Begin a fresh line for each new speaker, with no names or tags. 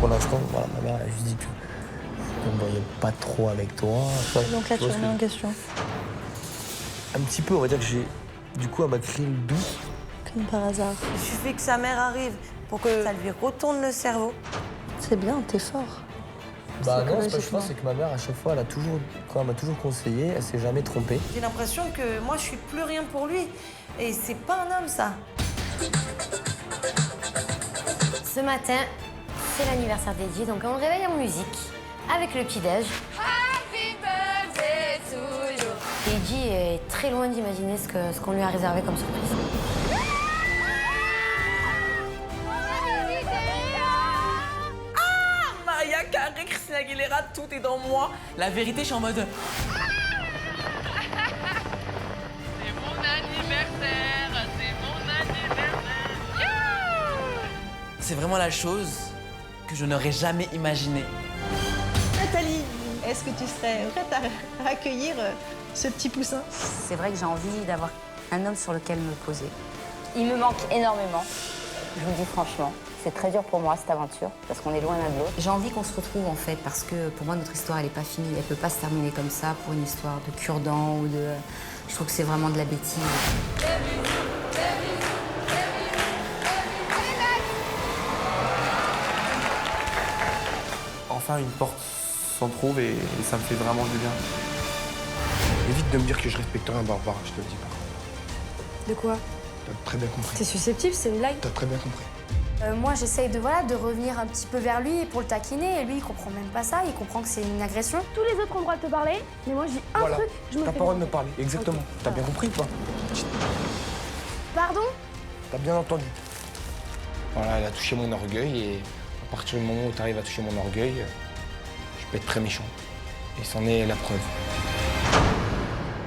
Pour l'instant, voilà, ma mère elle a juste dit qu'elle ne voyait pas trop avec toi.
Donc là, tu remets en question.
Un petit peu, on va dire que j'ai... Du coup, elle m'a créé le doute.
Comme par hasard.
Il suffit que sa mère arrive pour que ça lui retourne le cerveau.
C'est bien, t'es fort.
Bah non, c'est pas que je
Psychologiquement.
pense, c'est que ma mère, à chaque fois, quand elle m'a toujours conseillé, elle s'est jamais trompée.
J'ai l'impression que moi, je suis plus rien pour lui. Et c'est pas un homme, ça.
Ce matin, c'est l'anniversaire d'Eddie, donc on le réveille en musique, avec le petit-déj. Happy birthday to you. Eddie est très loin d'imaginer ce qu'on lui a réservé comme surprise.
Mariah Carey, Christina Aguilera, tout est dans moi. La vérité, je suis en mode...
C'est mon anniversaire, c'est mon anniversaire.
C'est vraiment la chose que je n'aurais jamais imaginée.
Nathalie, est-ce que tu serais prête à accueillir ce petit poussin?
C'est vrai que j'ai envie d'avoir un homme sur lequel me poser. Il me manque énormément, je vous le dis franchement. C'est très dur pour moi, cette aventure, parce qu'on est loin l'un de l'autre. J'ai envie qu'on se retrouve, en fait, parce que pour moi, notre histoire, elle n'est pas finie. Elle ne peut pas se terminer comme ça pour une histoire de cure-dent ou de... Je trouve que c'est vraiment de la bêtise.
Enfin, une porte s'en trouve et ça me fait vraiment du bien.
Évite de me dire que je respecterai un barbare, je te le dis pas.
De quoi?
T'as très bien compris.
T'es susceptible, c'est une blague.
T'as très bien compris.
Moi, j'essaye de revenir un petit peu vers lui pour le taquiner. Et lui, il comprend même pas ça. Il comprend que c'est une agression. Tous les autres ont le droit de te parler, mais moi, je dis un truc, je me
T'as
fais...
pas le droit de me parler, exactement.
Ok.
T'as bien compris, toi?
Pardon?
T'as bien entendu. Voilà, elle a touché mon orgueil et à partir du moment où t'arrives à toucher mon orgueil, je peux être très méchant. Et c'en est la preuve.